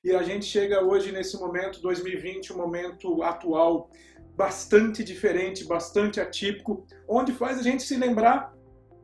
E a gente chega hoje nesse momento, 2020, um momento atual bastante diferente, bastante atípico, onde faz a gente se lembrar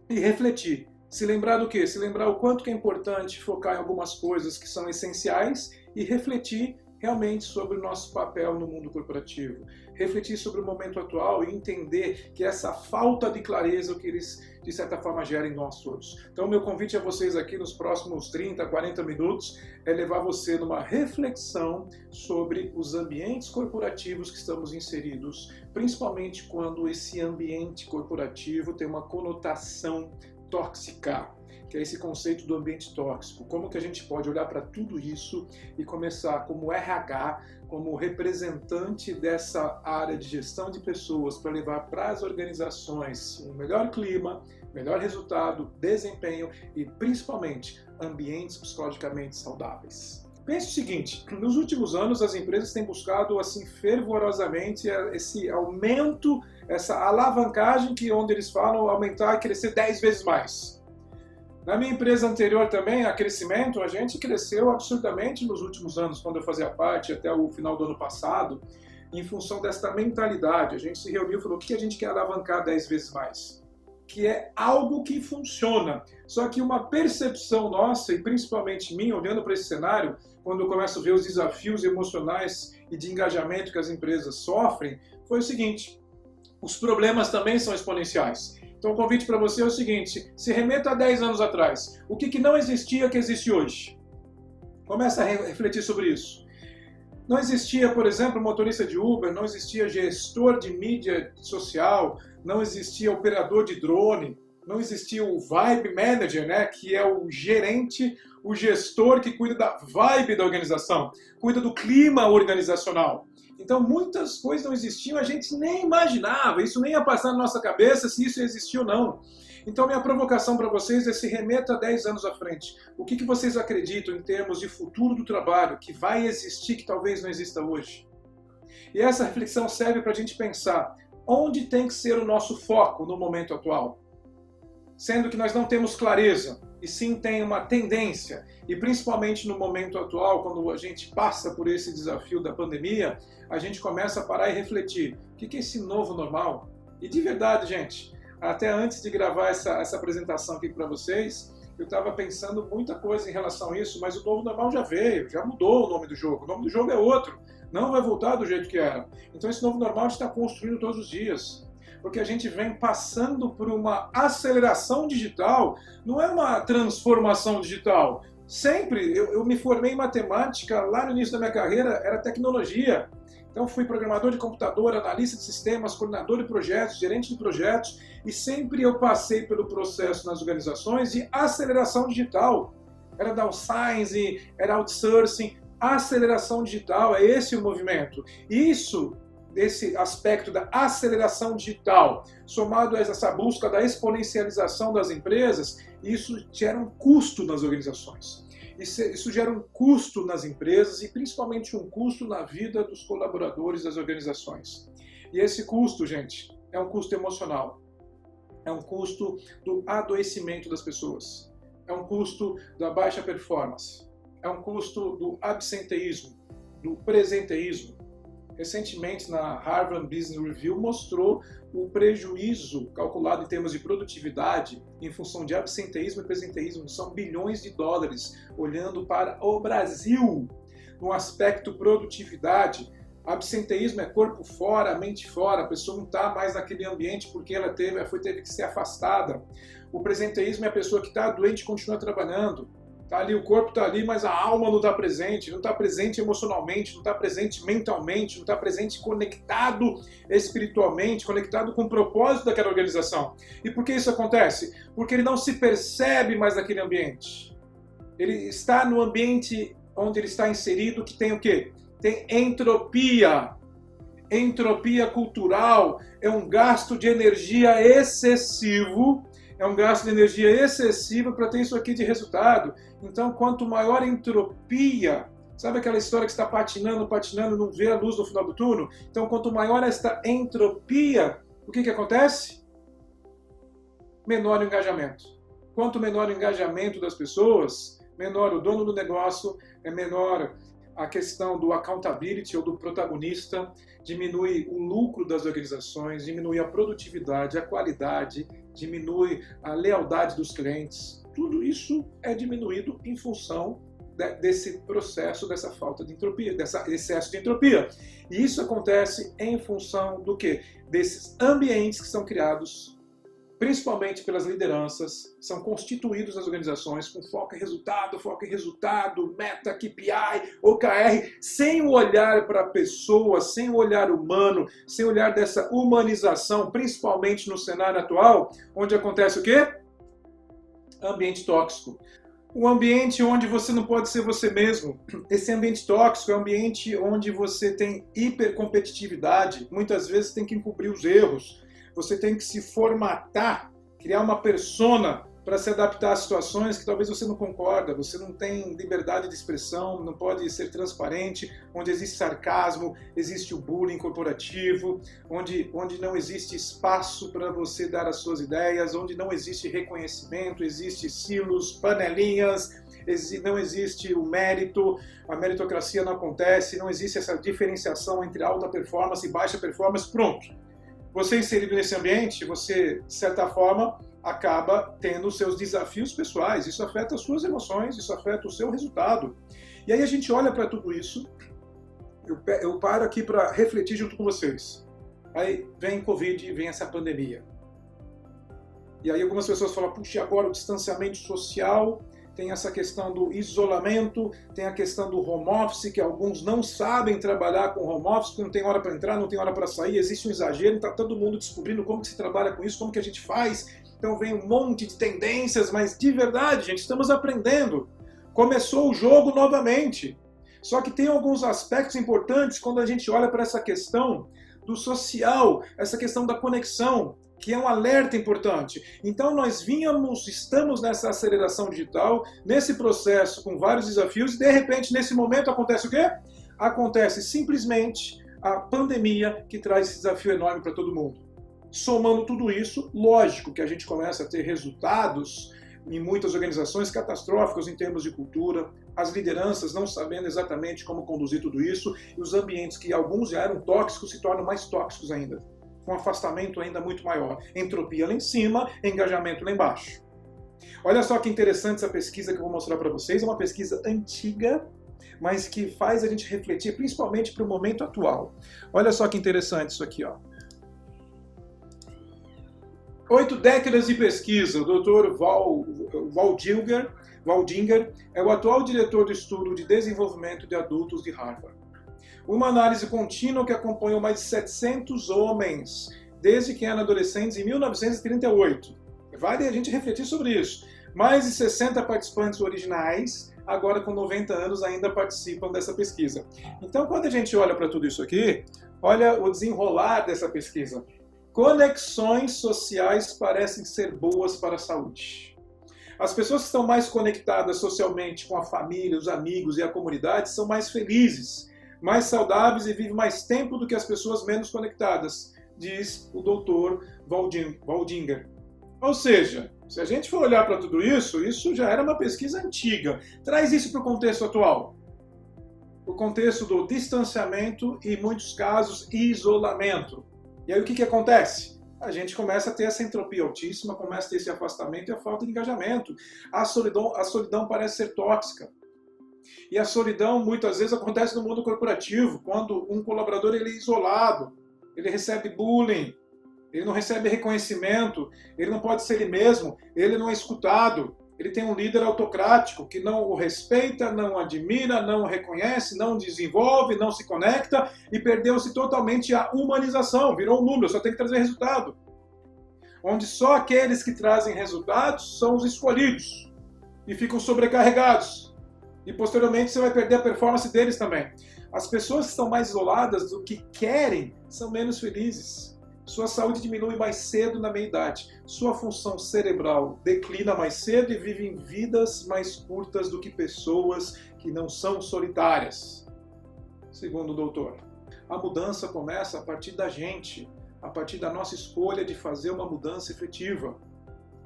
e refletir. Se lembrar do quê? Se lembrar o quanto que é importante focar em algumas coisas que são essenciais e refletir realmente sobre o nosso papel no mundo corporativo. Refletir sobre o momento atual e entender que essa falta de clareza é o que eles, de certa forma, geram em nós todos. Então, meu convite a vocês aqui nos próximos 30, 40 minutos é levar você numa reflexão sobre os ambientes corporativos que estamos inseridos, principalmente quando esse ambiente corporativo tem uma conotação tóxica, que é esse conceito do ambiente tóxico. Como que a gente pode olhar para tudo isso e começar como RH, como representante dessa área de gestão de pessoas para levar para as organizações um melhor clima, melhor resultado, desempenho e principalmente ambientes psicologicamente saudáveis. Pense o seguinte, nos últimos anos as empresas têm buscado assim fervorosamente esse aumento, essa alavancagem que onde eles falam aumentar e crescer 10 vezes mais. Na minha empresa anterior também, a crescimento, a gente cresceu absurdamente nos últimos anos, quando eu fazia parte, até o final do ano passado, em função desta mentalidade. A gente se reuniu e falou, o que a gente quer alavancar 10 vezes mais? Que é algo que funciona. Só que uma percepção nossa, e principalmente minha, olhando para esse cenário, quando eu começo a ver os desafios emocionais e de engajamento que as empresas sofrem, foi o seguinte, os problemas também são exponenciais. Então o convite para você é o seguinte, se remeta a 10 anos atrás, o que não existia que existe hoje? Começa a refletir sobre isso. Não existia, por exemplo, motorista de Uber, não existia gestor de mídia social, não existia operador de drone, não existia o Vibe Manager, né, que é o gerente, o gestor que cuida da vibe da organização, cuida do clima organizacional. Então muitas coisas não existiam, a gente nem imaginava, isso nem ia passar na nossa cabeça se isso existia ou não. Então minha provocação para vocês é se remeta 10 anos à frente. O que vocês acreditam em termos de futuro do trabalho, que vai existir, que talvez não exista hoje? E essa reflexão serve para a gente pensar onde tem que ser o nosso foco no momento atual. Sendo que nós não temos clareza, e sim tem uma tendência, e principalmente no momento atual, quando a gente passa por esse desafio da pandemia, a gente começa a parar e refletir, o que é esse novo normal? E de verdade, gente, até antes de gravar essa apresentação aqui para vocês, eu estava pensando muita coisa em relação a isso, mas o novo normal já veio, já mudou o nome do jogo. O nome do jogo é outro, não vai voltar do jeito que era. Então esse novo normal a gente está construindo todos os dias. Porque a gente vem passando por uma aceleração digital, não é uma transformação digital. Sempre, eu me formei em matemática, lá no início da minha carreira era tecnologia. Então fui programador de computador, analista de sistemas, coordenador de projetos, gerente de projetos, e sempre eu passei pelo processo nas organizações de aceleração digital. Era downsizing, era outsourcing, aceleração digital, é esse o movimento. Isso, esse aspecto da aceleração digital, somado a essa busca da exponencialização das empresas, isso gera um custo nas organizações. Isso gera um custo nas empresas e principalmente um custo na vida dos colaboradores das organizações. E esse custo, gente, é um custo emocional. É um custo do adoecimento das pessoas. É um custo da baixa performance. É um custo do absenteísmo, do presenteísmo. Recentemente, na Harvard Business Review, mostrou o prejuízo calculado em termos de produtividade em função de absenteísmo e presenteísmo. São bilhões de dólares, olhando para o Brasil. No aspecto produtividade, absenteísmo é corpo fora, mente fora, a pessoa não está mais naquele ambiente porque ela teve que ser afastada. O presenteísmo é a pessoa que está doente e continua trabalhando. Tá ali, o corpo está ali, mas a alma não está presente emocionalmente, não está presente mentalmente, não está presente conectado espiritualmente, conectado com o propósito daquela organização. E por que isso acontece? Porque ele não se percebe mais naquele ambiente. Ele está no ambiente onde ele está inserido, que tem o quê? Tem entropia. Entropia cultural é um gasto de energia excessivo. É um gasto de energia excessivo para ter isso aqui de resultado. Então, quanto maior a entropia, sabe aquela história que está patinando, não vê a luz no final do túnel? Então, quanto maior esta entropia, o que acontece? Menor o engajamento. Quanto menor o engajamento das pessoas, menor o dono do negócio, é menor a questão do accountability ou do protagonista, diminui o lucro das organizações, diminui a produtividade, a qualidade, diminui a lealdade dos clientes. Tudo isso é diminuído em função desse processo, dessa falta de entropia, desse excesso de entropia. E isso acontece em função do quê? Desses ambientes que são criados, principalmente pelas lideranças, são constituídos nas organizações com foco em resultado, meta, KPI, OKR, sem o olhar para a pessoa, sem o olhar humano, sem o olhar dessa humanização, principalmente no cenário atual, onde acontece o quê? Ambiente tóxico. Um ambiente onde você não pode ser você mesmo. Esse ambiente tóxico é um ambiente onde você tem hipercompetitividade, muitas vezes tem que encobrir os erros, você tem que se formatar, criar uma persona para se adaptar a situações que talvez você não concorda, você não tem liberdade de expressão, não pode ser transparente, onde existe sarcasmo, existe o bullying corporativo, onde não existe espaço para você dar as suas ideias, onde não existe reconhecimento, existe silos, panelinhas, não existe o mérito, a meritocracia não acontece, não existe essa diferenciação entre alta performance e baixa performance, pronto. Você inserido nesse ambiente, você, de certa forma, acaba tendo os seus desafios pessoais, isso afeta as suas emoções, isso afeta o seu resultado. E aí a gente olha para tudo isso, eu paro aqui para refletir junto com vocês. Aí vem Covid, vem essa pandemia. E aí algumas pessoas falam, puxa, agora o distanciamento social, tem essa questão do isolamento, tem a questão do home office, que alguns não sabem trabalhar com home office, porque não tem hora para entrar, não tem hora para sair, existe um exagero, está todo mundo descobrindo como que se trabalha com isso, como que a gente faz. Então vem um monte de tendências, mas de verdade, gente, estamos aprendendo. Começou o jogo novamente. Só que tem alguns aspectos importantes quando a gente olha para essa questão do social, essa questão da conexão, que é um alerta importante. Então nós estamos nessa aceleração digital, nesse processo com vários desafios, e de repente, nesse momento, acontece o quê? Acontece simplesmente a pandemia que traz esse desafio enorme para todo mundo. Somando tudo isso, lógico que a gente começa a ter resultados em muitas organizações catastróficos em termos de cultura, as lideranças não sabendo exatamente como conduzir tudo isso, e os ambientes que alguns já eram tóxicos se tornam mais tóxicos ainda, com afastamento ainda muito maior. Entropia lá em cima, engajamento lá embaixo. Olha só que interessante essa pesquisa que eu vou mostrar para vocês, é uma pesquisa antiga, mas que faz a gente refletir principalmente para o momento atual. Olha só que interessante isso aqui, ó. 8 décadas de pesquisa. O Dr. Waldinger é o atual diretor do estudo de desenvolvimento de adultos de Harvard. Uma análise contínua que acompanhou mais de 700 homens desde que eram adolescentes em 1938. Vale a gente refletir sobre isso. Mais de 60 participantes originais, agora com 90 anos, ainda participam dessa pesquisa. Então, quando a gente olha para tudo isso aqui, olha o desenrolar dessa pesquisa. Conexões sociais parecem ser boas para a saúde. As pessoas que estão mais conectadas socialmente com a família, os amigos e a comunidade são mais felizes, mais saudáveis e vivem mais tempo do que as pessoas menos conectadas, diz o Dr. Waldinger. Ou seja, se a gente for olhar para tudo isso, isso já era uma pesquisa antiga. Traz isso para o contexto atual. O contexto do distanciamento e, em muitos casos, isolamento. E aí o que acontece? A gente começa a ter essa entropia altíssima, começa a ter esse afastamento e a falta de engajamento. A solidão parece ser tóxica. E a solidão muitas vezes acontece no mundo corporativo, quando um colaborador ele é isolado, ele recebe bullying, ele não recebe reconhecimento, ele não pode ser ele mesmo, ele não é escutado. Ele tem um líder autocrático que não o respeita, não o admira, não o reconhece, não desenvolve, não se conecta e perdeu-se totalmente a humanização, virou um número, só tem que trazer resultado. Onde só aqueles que trazem resultados são os escolhidos e ficam sobrecarregados. E posteriormente você vai perder a performance deles também. As pessoas que estão mais isoladas do que querem são menos felizes. Sua saúde diminui mais cedo na meia-idade. Sua função cerebral declina mais cedo e vivem vidas mais curtas do que pessoas que não são solitárias. Segundo o doutor, a mudança começa a partir da gente, a partir da nossa escolha de fazer uma mudança efetiva.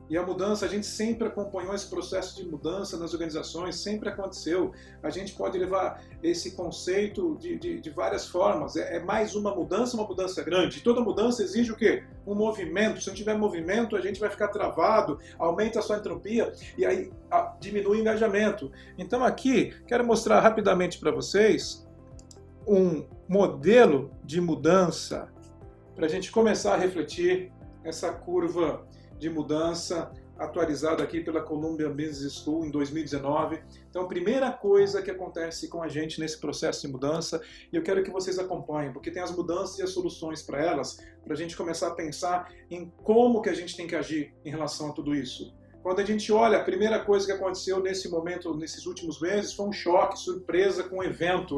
E a mudança, a gente sempre acompanhou esse processo de mudança nas organizações, sempre aconteceu. A gente pode levar esse conceito de várias formas. É mais uma mudança grande. Toda mudança exige o quê? Um movimento. Se não tiver movimento, a gente vai ficar travado, aumenta a sua entropia e aí diminui o engajamento. Então aqui, quero mostrar rapidamente para vocês um modelo de mudança para a gente começar a refletir essa curva de mudança atualizada aqui pela Columbia Business School em 2019. Então, primeira coisa que acontece com a gente nesse processo de mudança, e eu quero que vocês acompanhem, porque tem as mudanças e as soluções para elas, para a gente começar a pensar em como que a gente tem que agir em relação a tudo isso. Quando a gente olha, a primeira coisa que aconteceu nesse momento, nesses últimos meses, foi um choque, surpresa com o evento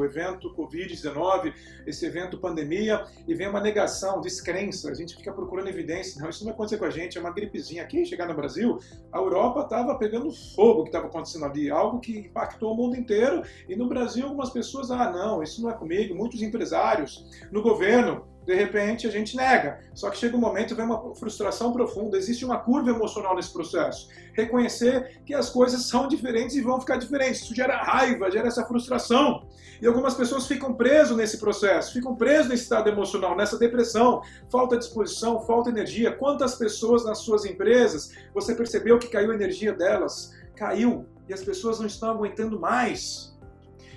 Covid-19, esse evento pandemia, e vem uma negação, descrença, a gente fica procurando evidência, não, isso não vai acontecer com a gente, é uma gripezinha. Aqui, chegar no Brasil, a Europa estava pegando fogo que estava acontecendo ali, algo que impactou o mundo inteiro, e no Brasil algumas pessoas, não, isso não é comigo, muitos empresários, no governo, de repente a gente nega. Só que chega um momento, vem uma frustração profunda, existe uma curva emocional nesse processo. Reconhecer que as coisas são diferentes e vão ficar diferentes. Isso gera raiva, gera essa frustração. E algumas pessoas ficam presas nesse processo, ficam presas nesse estado emocional, nessa depressão, falta de disposição, falta de energia. Quantas pessoas nas suas empresas você percebeu que caiu a energia delas? Caiu e as pessoas não estão aguentando mais.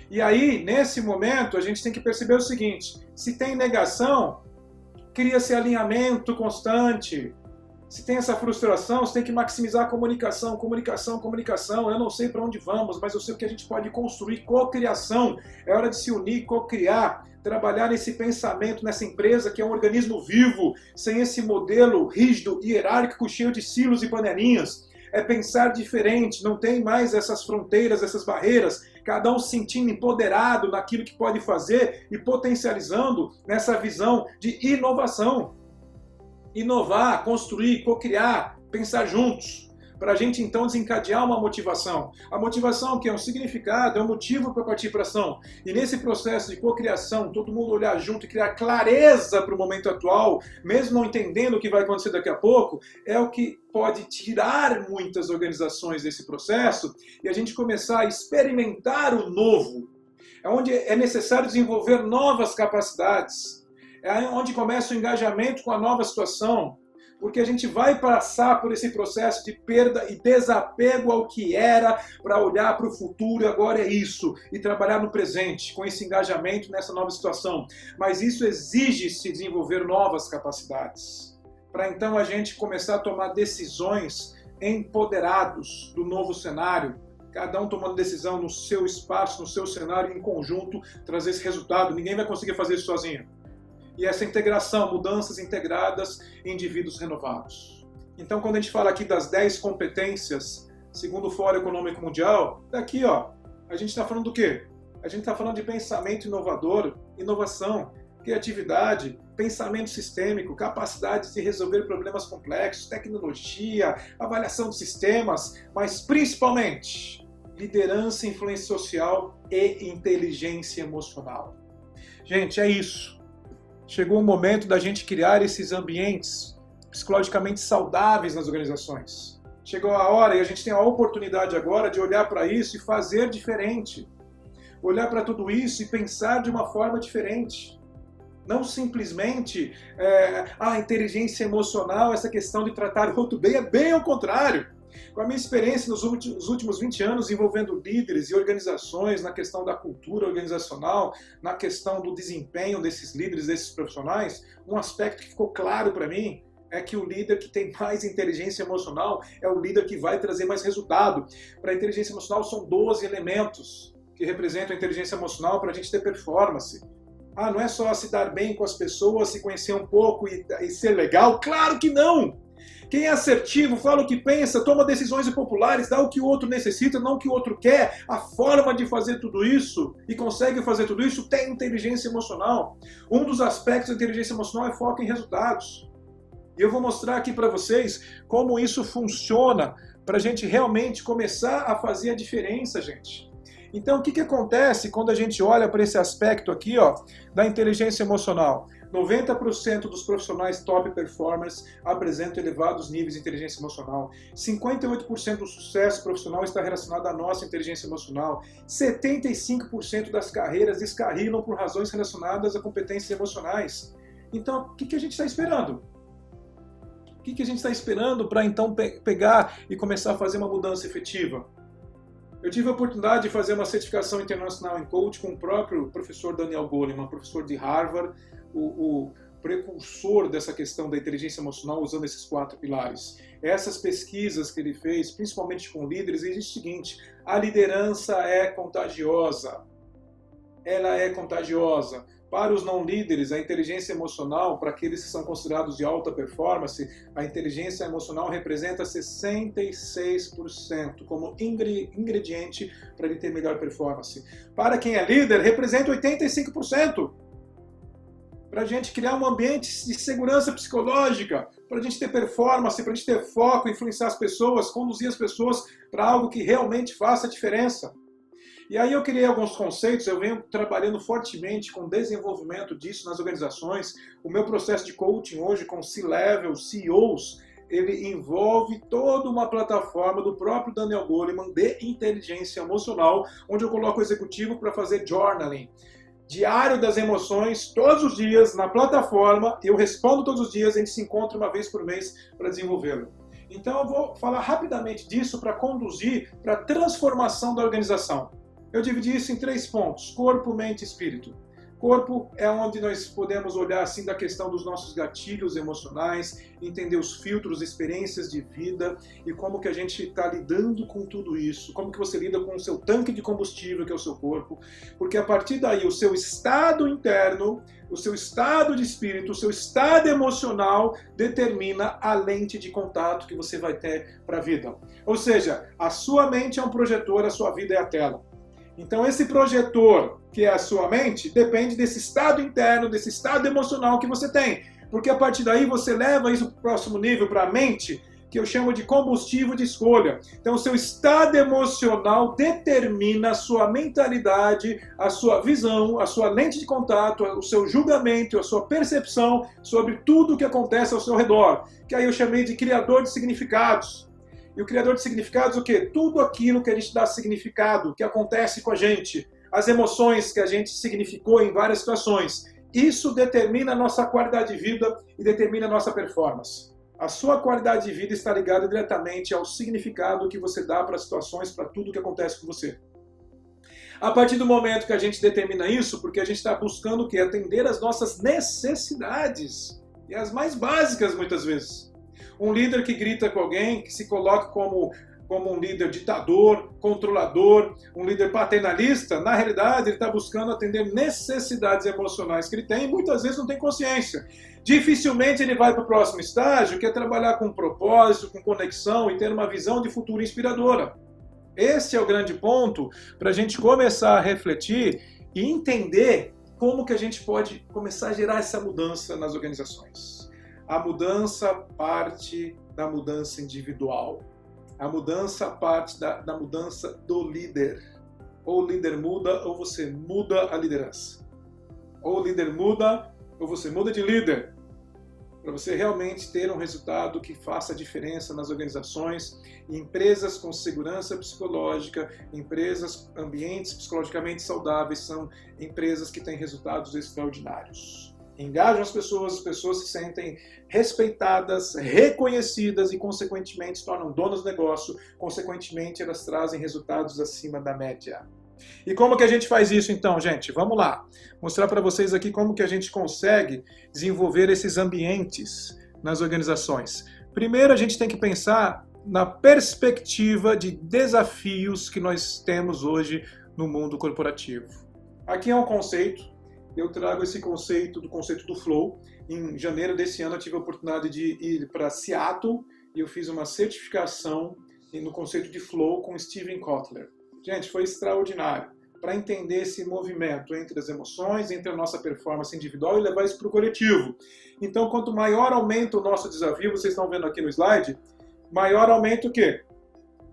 E aí, nesse momento, a gente tem que perceber o seguinte: se tem negação, cria-se alinhamento constante. Se tem essa frustração, você tem que maximizar a comunicação, comunicação, comunicação. Eu não sei para onde vamos, mas eu sei o que a gente pode construir, cocriação. É hora de se unir, cocriar, trabalhar nesse pensamento, nessa empresa que é um organismo vivo, sem esse modelo rígido, hierárquico, cheio de silos e panelinhas. É pensar diferente, não tem mais essas fronteiras, essas barreiras, cada um se sentindo empoderado naquilo que pode fazer e potencializando nessa visão de inovação. Inovar, construir, cocriar, pensar juntos, para a gente então desencadear uma motivação. A motivação que é um significado, é um motivo para partir para ação. E nesse processo de cocriação, todo mundo olhar junto e criar clareza para o momento atual, mesmo não entendendo o que vai acontecer daqui a pouco, é o que pode tirar muitas organizações desse processo e a gente começar a experimentar o novo. É onde é necessário desenvolver novas capacidades. É onde começa o engajamento com a nova situação. Porque a gente vai passar por esse processo de perda e desapego ao que era para olhar para o futuro, agora é isso, e trabalhar no presente, com esse engajamento nessa nova situação. Mas isso exige se desenvolver novas capacidades, para então a gente começar a tomar decisões empoderados do novo cenário, cada um tomando decisão no seu espaço, no seu cenário, em conjunto, trazer esse resultado. Ninguém vai conseguir fazer isso sozinho. E essa integração, mudanças integradas em indivíduos renovados. Então, quando a gente fala aqui das 10 competências, segundo o Fórum Econômico Mundial, daqui, ó, a gente está falando do quê? A gente está falando de pensamento inovador, inovação, criatividade, pensamento sistêmico, capacidade de resolver problemas complexos, tecnologia, avaliação de sistemas, mas principalmente liderança, influência social e inteligência emocional. Gente, é isso. Chegou o momento da gente criar esses ambientes psicologicamente saudáveis nas organizações. Chegou a hora e a gente tem a oportunidade agora de olhar para isso e fazer diferente. Olhar para tudo isso e pensar de uma forma diferente. Não simplesmente a inteligência emocional, essa questão de tratar o outro bem, é bem ao contrário. Com a minha experiência nos últimos 20 anos envolvendo líderes e organizações na questão da cultura organizacional, na questão do desempenho desses líderes, desses profissionais, um aspecto que ficou claro para mim é que o líder que tem mais inteligência emocional é o líder que vai trazer mais resultado. Para a inteligência emocional são 12 elementos que representam a inteligência emocional para a gente ter performance. Não é só se dar bem com as pessoas, se conhecer um pouco e ser legal? Claro que não! Quem é assertivo, fala o que pensa, toma decisões impopulares, dá o que o outro necessita, não o que o outro quer, a forma de fazer tudo isso e consegue fazer tudo isso tem inteligência emocional. Um dos aspectos da inteligência emocional é foco em resultados. E eu vou mostrar aqui para vocês como isso funciona para a gente realmente começar a fazer a diferença, gente. Então, o que acontece quando a gente olha para esse aspecto aqui, ó, da inteligência emocional? 90% dos profissionais top performers apresentam elevados níveis de inteligência emocional. 58% do sucesso profissional está relacionado à nossa inteligência emocional. 75% das carreiras descarrilam por razões relacionadas a competências emocionais. Então, o que a gente está esperando? O que a gente está esperando para então pegar e começar a fazer uma mudança efetiva? Eu tive a oportunidade de fazer uma certificação internacional em coach com o próprio professor Daniel Goleman, professor de Harvard, o precursor dessa questão da inteligência emocional usando esses 4 pilares. Essas pesquisas que ele fez, principalmente com líderes, ele diz o seguinte: a liderança é contagiosa. Ela é contagiosa. Para os não líderes, a inteligência emocional, para aqueles que são considerados de alta performance, a inteligência emocional representa 66% como ingrediente para ele ter melhor performance. Para quem é líder, representa 85%. Para a gente criar um ambiente de segurança psicológica, para a gente ter performance, para a gente ter foco, influenciar as pessoas, conduzir as pessoas para algo que realmente faça diferença. E aí eu criei alguns conceitos, eu venho trabalhando fortemente com o desenvolvimento disso nas organizações. O meu processo de coaching hoje com C-Level, CEOs, ele envolve toda uma plataforma do próprio Daniel Goleman de inteligência emocional, onde eu coloco o executivo para fazer journaling. Diário das emoções, todos os dias, na plataforma, eu respondo todos os dias, a gente se encontra uma vez por mês para desenvolvê-lo. Então eu vou falar rapidamente disso para conduzir para a transformação da organização. Eu dividi isso em 3 pontos: corpo, mente e espírito. Corpo é onde nós podemos olhar assim da questão dos nossos gatilhos emocionais, entender os filtros, experiências de vida e como que a gente está lidando com tudo isso, como que você lida com o seu tanque de combustível, que é o seu corpo, porque a partir daí o seu estado interno, o seu estado de espírito, o seu estado emocional determina a lente de contato que você vai ter para a vida. Ou seja, a sua mente é um projetor, a sua vida é a tela. Então esse projetor, que é a sua mente, depende desse estado interno, desse estado emocional que você tem. Porque a partir daí você leva isso para o próximo nível, para a mente, que eu chamo de combustível de escolha. Então o seu estado emocional determina a sua mentalidade, a sua visão, a sua lente de contato, o seu julgamento, a sua percepção sobre tudo o que acontece ao seu redor. Que aí eu chamei de criador de significados. E o criador de significados, o quê? Tudo aquilo que a gente dá significado, que acontece com a gente, as emoções que a gente significou em várias situações. Isso determina a nossa qualidade de vida e determina a nossa performance. A sua qualidade de vida está ligada diretamente ao significado que você dá para as situações, para tudo que acontece com você. A partir do momento que a gente determina isso, porque a gente está buscando o quê? Atender as nossas necessidades, e as mais básicas muitas vezes. Um líder que grita com alguém, que se coloca como um líder ditador, controlador, um líder paternalista, na realidade ele está buscando atender necessidades emocionais que ele tem e muitas vezes não tem consciência. Dificilmente ele vai para o próximo estágio, que é trabalhar com propósito, com conexão e ter uma visão de futuro inspiradora. Esse é o grande ponto para a gente começar a refletir e entender como que a gente pode começar a gerar essa mudança nas organizações. A mudança parte da mudança individual. A mudança parte da mudança do líder. Ou o líder muda, ou você muda a liderança. Ou o líder muda, ou você muda de líder. Para você realmente ter um resultado que faça diferença nas organizações, empresas com segurança psicológica, ambientes psicologicamente saudáveis são empresas que têm resultados extraordinários. Engajam as pessoas se sentem respeitadas, reconhecidas e, consequentemente, se tornam donas do negócio. Consequentemente, elas trazem resultados acima da média. E como que a gente faz isso, então, gente? Vamos lá. Mostrar para vocês aqui como que a gente consegue desenvolver esses ambientes nas organizações. Primeiro, a gente tem que pensar na perspectiva de desafios que nós temos hoje no mundo corporativo. Aqui é um conceito. Eu trago esse conceito do Flow. Em janeiro desse ano eu tive a oportunidade de ir para Seattle e eu fiz uma certificação no conceito de Flow com Steven Kotler. Gente, foi extraordinário para entender esse movimento entre as emoções, entre a nossa performance individual e levar isso para o coletivo. Então, quanto maior aumenta o nosso desafio, vocês estão vendo aqui no slide, maior aumenta o quê?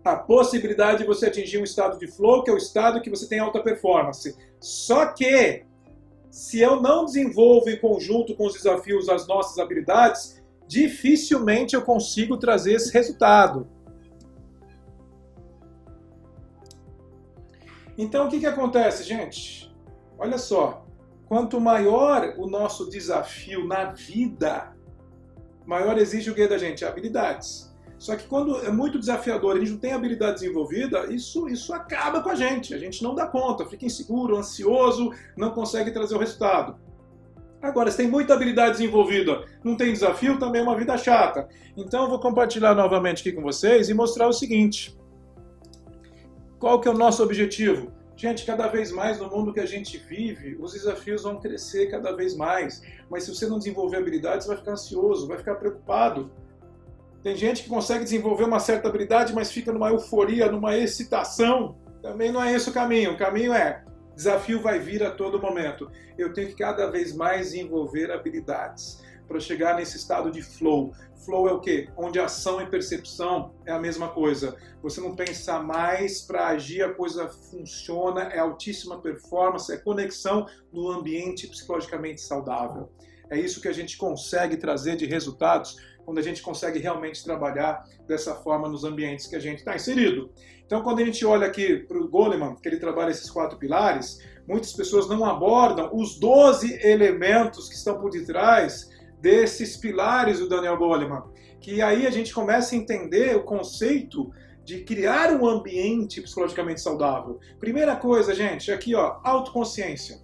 a possibilidade de você atingir um estado de flow, que é o estado que você tem alta performance. Só que, se eu não desenvolvo em conjunto com os desafios as nossas habilidades, dificilmente eu consigo trazer esse resultado. Então, o que acontece, gente? Olha só, quanto maior o nosso desafio na vida, maior exige o que da gente? Habilidades. Só que quando é muito desafiador, a gente não tem habilidade desenvolvida, isso acaba com a gente não dá conta, fica inseguro, ansioso, não consegue trazer o resultado. Agora, se tem muita habilidade desenvolvida, não tem desafio, também é uma vida chata. Então eu vou compartilhar novamente aqui com vocês e mostrar o seguinte. Qual que é o nosso objetivo? Gente, cada vez mais no mundo que a gente vive, os desafios vão crescer cada vez mais. Mas se você não desenvolver habilidades, você vai ficar ansioso, vai ficar preocupado. Tem gente que consegue desenvolver uma certa habilidade, mas fica numa euforia, numa excitação. Também não é esse o caminho. O caminho é, desafio vai vir a todo momento. Eu tenho que cada vez mais desenvolver habilidades para chegar nesse estado de flow. Flow é o quê? Onde ação e percepção é a mesma coisa. Você não pensa mais para agir, a coisa funciona, é altíssima performance, é conexão no ambiente psicologicamente saudável. É isso que a gente consegue trazer de resultados quando a gente consegue realmente trabalhar dessa forma nos ambientes que a gente está inserido. Então, quando a gente olha aqui para o Goleman, que ele trabalha esses 4 pilares, muitas pessoas não abordam os 12 elementos que estão por detrás desses pilares do Daniel Goleman. Que aí a gente começa a entender o conceito de criar um ambiente psicologicamente saudável. Primeira coisa, gente, aqui, ó, autoconsciência.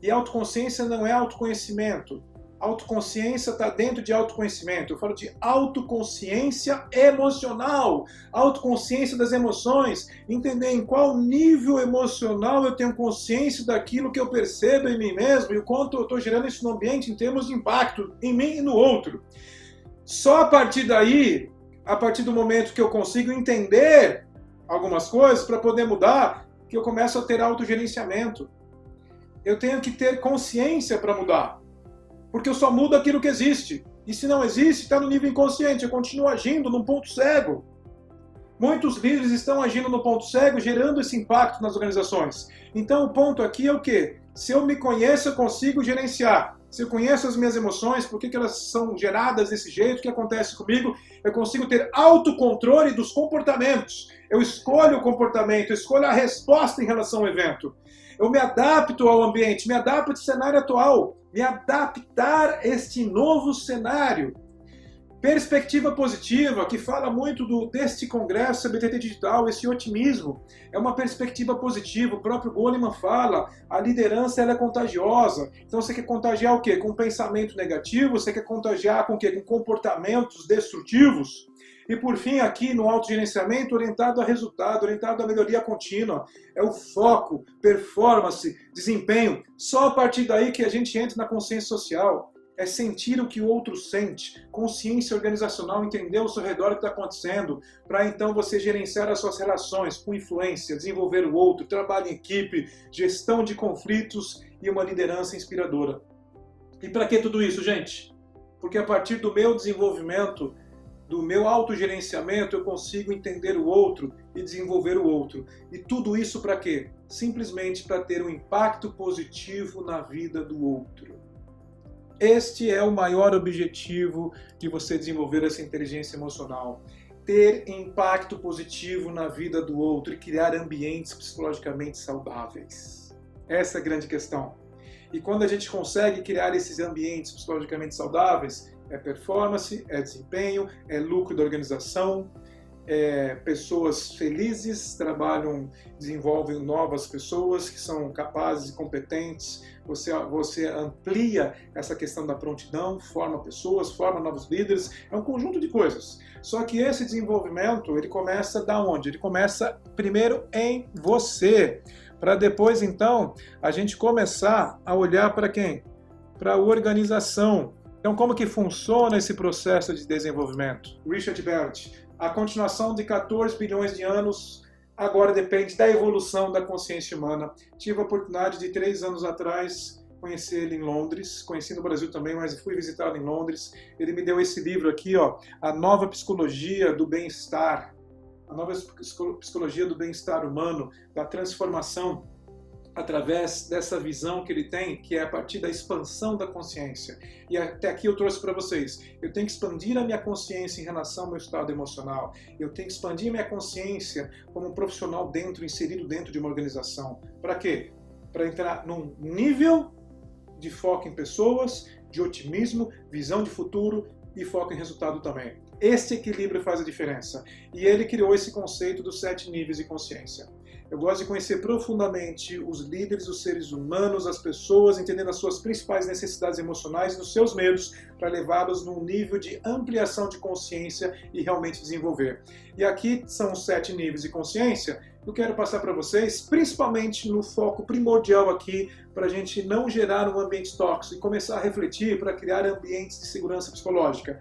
E autoconsciência não é autoconhecimento. Autoconsciência está dentro de autoconhecimento. Eu falo de autoconsciência emocional, autoconsciência das emoções, entender em qual nível emocional eu tenho consciência daquilo que eu percebo em mim mesmo e o quanto eu estou gerando isso no ambiente em termos de impacto em mim e no outro. Só a partir daí, a partir do momento que eu consigo entender algumas coisas para poder mudar, que eu começo a ter autogerenciamento. Eu tenho que ter consciência para mudar. Porque eu só mudo aquilo que existe. E se não existe, está no nível inconsciente. Eu continuo agindo num ponto cego. Muitos líderes estão agindo no ponto cego, gerando esse impacto nas organizações. Então o ponto aqui é o quê? Se eu me conheço, eu consigo gerenciar. Se eu conheço as minhas emoções, por que elas são geradas desse jeito, o que acontece comigo, eu consigo ter autocontrole dos comportamentos. Eu escolho o comportamento, eu escolho a resposta em relação ao evento. Eu me adapto ao ambiente, me adapto ao cenário atual, me adaptar a este novo cenário. Perspectiva positiva, que fala muito deste congresso CBTT Digital, esse otimismo, é uma perspectiva positiva. O próprio Goleman fala, a liderança ela é contagiosa. Então você quer contagiar o quê? Com pensamento negativo? Você quer contagiar com o quê? Com comportamentos destrutivos? E por fim, aqui no autogerenciamento, orientado a resultado, orientado à melhoria contínua. É o foco, performance, desempenho. Só a partir daí que a gente entra na consciência social. É sentir o que o outro sente, consciência organizacional, entender ao seu redor o que está acontecendo, para então você gerenciar as suas relações com influência, desenvolver o outro, trabalho em equipe, gestão de conflitos e uma liderança inspiradora. E para que tudo isso, gente? Porque a partir do meu desenvolvimento, do meu autogerenciamento, eu consigo entender o outro e desenvolver o outro. E tudo isso para quê? Simplesmente para ter um impacto positivo na vida do outro. Este é o maior objetivo de você desenvolver essa inteligência emocional. Ter impacto positivo na vida do outro e criar ambientes psicologicamente saudáveis. Essa é a grande questão. E quando a gente consegue criar esses ambientes psicologicamente saudáveis, é performance, é desempenho, é lucro da organização, pessoas felizes, trabalham, desenvolvem novas pessoas que são capazes e competentes, você amplia essa questão da prontidão, forma pessoas, forma novos líderes, é um conjunto de coisas. Só que esse desenvolvimento, ele começa da onde? Ele começa primeiro em você, para depois então a gente começar a olhar para quem? Para a organização. Então como que funciona esse processo de desenvolvimento? Richard Barrett, a continuação de 14 bilhões de anos agora depende da evolução da consciência humana. Tive a oportunidade de 3 anos atrás conhecer ele em Londres, conheci no Brasil também, mas fui visitá-lo em Londres. Ele me deu esse livro aqui, ó, A Nova Psicologia do Bem-Estar. a nova psicologia do bem-estar humano, da transformação através dessa visão que ele tem, que é a partir da expansão da consciência. E até aqui eu trouxe para vocês, eu tenho que expandir a minha consciência em relação ao meu estado emocional, eu tenho que expandir a minha consciência como um profissional inserido dentro de uma organização. Para quê? Para entrar num nível de foco em pessoas, de otimismo, visão de futuro e foco em resultado também. Esse equilíbrio faz a diferença. E ele criou esse conceito dos 7 níveis de consciência. Eu gosto de conhecer profundamente os líderes, os seres humanos, as pessoas, entendendo as suas principais necessidades emocionais e os seus medos, para levá-los num nível de ampliação de consciência e realmente desenvolver. E aqui são os 7 níveis de consciência. Eu quero passar para vocês, principalmente no foco primordial aqui, para a gente não gerar um ambiente tóxico e começar a refletir para criar ambientes de segurança psicológica.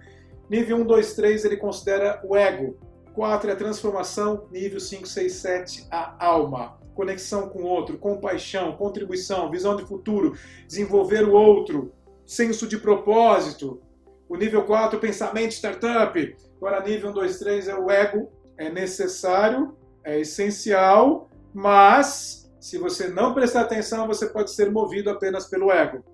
Nível 1, 2, 3, ele considera o ego. 4 é a transformação, nível 5, 6, 7, a alma. Conexão com o outro, compaixão, contribuição, visão de futuro, desenvolver o outro, senso de propósito. O nível 4, pensamento startup. Agora, nível 1, 2, 3 é o ego, é necessário, é essencial, mas se você não prestar atenção, você pode ser movido apenas pelo ego.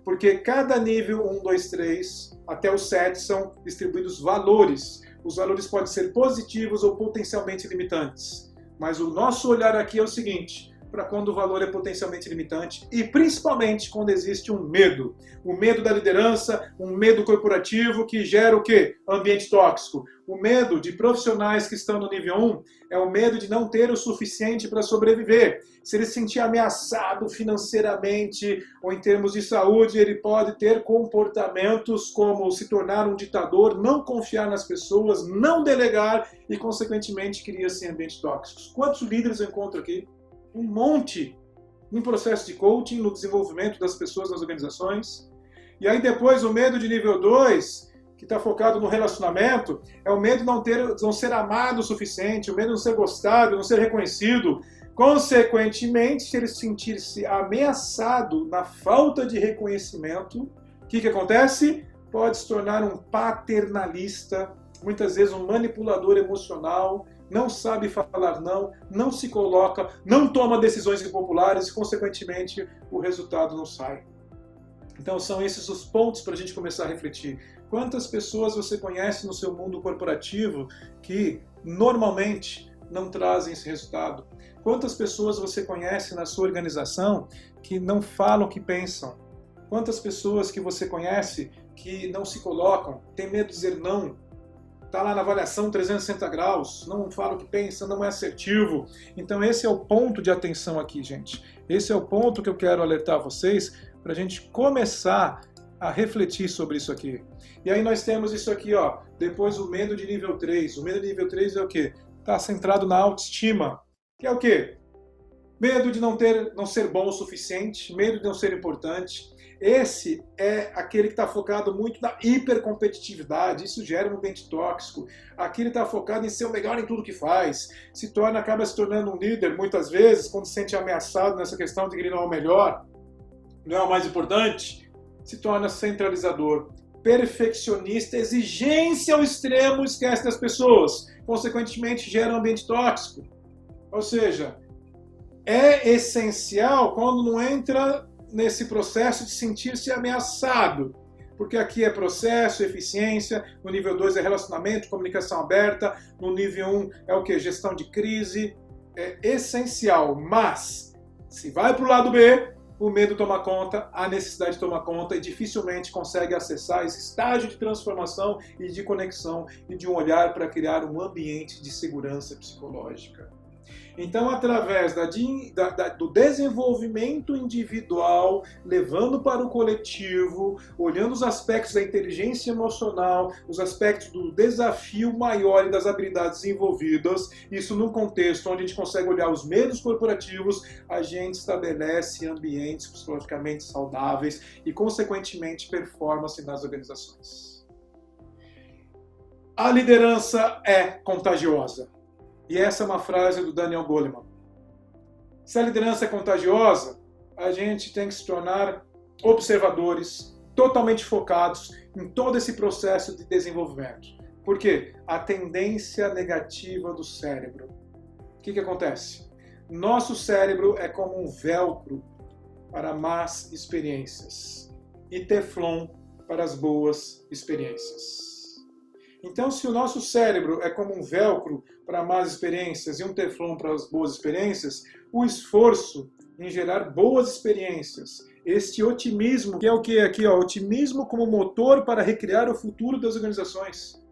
Porque cada nível 1, 2, 3, até o 7, são distribuídos valores. Os valores podem ser positivos ou potencialmente limitantes. Mas o nosso olhar aqui é o seguinte, para quando o valor é potencialmente limitante e principalmente quando existe um medo. O medo da liderança, um medo corporativo que gera o quê? Ambiente tóxico. O medo de profissionais que estão no nível 1 é o medo de não ter o suficiente para sobreviver. Se ele se sentir ameaçado financeiramente ou em termos de saúde, ele pode ter comportamentos como se tornar um ditador, não confiar nas pessoas, não delegar e, consequentemente, cria-se ambientes tóxicos. Quantos líderes eu encontro aqui? Um monte, no processo de coaching, no desenvolvimento das pessoas nas organizações. E aí depois o medo de nível 2, que está focado no relacionamento, é o medo de não ser amado o suficiente, o medo de não ser gostado, não ser reconhecido. Consequentemente, se ele sentir-se ameaçado na falta de reconhecimento, o que acontece? Pode se tornar um paternalista, muitas vezes um manipulador emocional, não sabe falar não, não se coloca, não toma decisões impopulares e, consequentemente, o resultado não sai. Então, são esses os pontos para a gente começar a refletir. Quantas pessoas você conhece no seu mundo corporativo que, normalmente, não trazem esse resultado? Quantas pessoas você conhece na sua organização que não falam o que pensam? Quantas pessoas que você conhece que não se colocam, tem medo de dizer não, está lá na avaliação 360 graus, não fala o que pensa, não é assertivo. Então esse é o ponto de atenção aqui, gente. Esse é o ponto que eu quero alertar vocês para a gente começar a refletir sobre isso aqui. E aí nós temos isso aqui, ó. Depois o medo de nível 3. O medo de nível 3 é o quê? Está centrado na autoestima. Que é o quê? Medo de não ser bom o suficiente, medo de não ser importante. Esse é aquele que está focado muito na hipercompetitividade, isso gera um ambiente tóxico. Aqui ele está focado em ser o melhor em tudo que faz, acaba se tornando um líder, muitas vezes, quando se sente ameaçado nessa questão de que ele não é o melhor, não é o mais importante, se torna centralizador, perfeccionista, exigência ao extremo, esquece das pessoas, consequentemente gera um ambiente tóxico. Ou seja, é essencial quando não entra nesse processo de sentir-se ameaçado, porque aqui é processo, eficiência, no nível 2 é relacionamento, comunicação aberta, no nível 1 é o que? Gestão de crise, é essencial, mas se vai para o lado B, o medo toma conta, a necessidade toma conta e dificilmente consegue acessar esse estágio de transformação e de conexão e de um olhar para criar um ambiente de segurança psicológica. Então, através do desenvolvimento individual, levando para o coletivo, olhando os aspectos da inteligência emocional, os aspectos do desafio maior e das habilidades envolvidas, isso num contexto onde a gente consegue olhar os medos corporativos, a gente estabelece ambientes psicologicamente saudáveis e, consequentemente, performance nas organizações. A liderança é contagiosa. E essa é uma frase do Daniel Goleman. Se a liderança é contagiosa, a gente tem que se tornar observadores, totalmente focados em todo esse processo de desenvolvimento. Por quê? A tendência negativa do cérebro. O que acontece? Nosso cérebro é como um velcro para más experiências e teflon para as boas experiências. Então, se o nosso cérebro é como um velcro para más experiências e um teflon para as boas experiências, o esforço em gerar boas experiências, este otimismo, que é o que aqui, ó, otimismo como motor para recriar o futuro das organizações.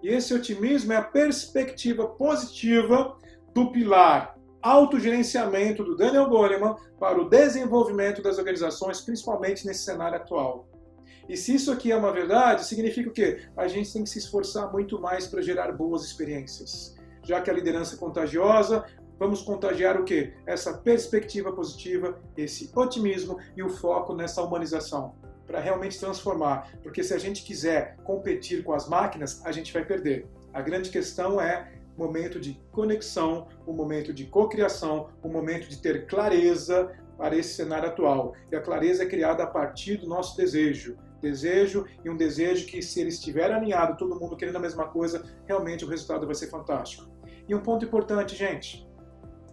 E esse otimismo é a perspectiva positiva do pilar autogerenciamento do Daniel Goleman para o desenvolvimento das organizações, principalmente nesse cenário atual. E se isso aqui é uma verdade, significa o quê? A gente tem que se esforçar muito mais para gerar boas experiências. Já que a liderança é contagiosa, vamos contagiar o quê? Essa perspectiva positiva, esse otimismo e o foco nessa humanização, para realmente transformar. Porque se a gente quiser competir com as máquinas, a gente vai perder. A grande questão é o momento de conexão, o momento de cocriação, o momento de ter clareza para esse cenário atual. E a clareza é criada a partir do nosso desejo. Desejo e um desejo que, se ele estiver alinhado, todo mundo querendo a mesma coisa, realmente o resultado vai ser fantástico. E um ponto importante, gente,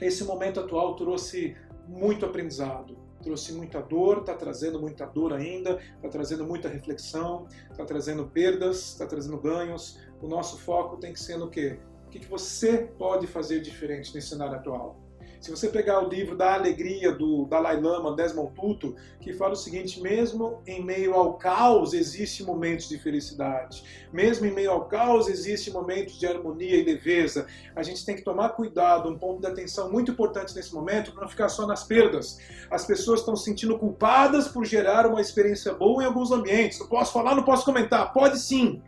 esse momento atual trouxe muito aprendizado, trouxe muita dor, está trazendo muita dor ainda, está trazendo muita reflexão, está trazendo perdas, está trazendo ganhos. O nosso foco tem que ser no quê? O que você pode fazer diferente nesse cenário atual? Se você pegar o livro da Alegria, do Dalai Lama, Desmond Tutu, que fala o seguinte: mesmo em meio ao caos existem momentos de felicidade, mesmo em meio ao caos existem momentos de harmonia e leveza. A gente tem que tomar cuidado, um ponto de atenção muito importante nesse momento, para não ficar só nas perdas. As pessoas estão se sentindo culpadas por gerar uma experiência boa em alguns ambientes. Não posso falar, não posso comentar. Pode sim,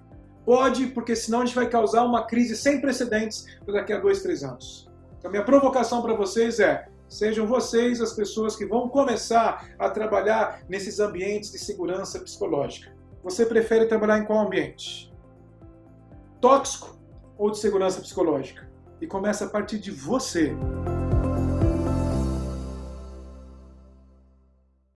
pode, porque senão a gente vai causar uma crise sem precedentes daqui a 2, 3 anos. Então, minha provocação para vocês é: sejam vocês as pessoas que vão começar a trabalhar nesses ambientes de segurança psicológica. Você prefere trabalhar em qual ambiente? Tóxico ou de segurança psicológica? E começa a partir de você.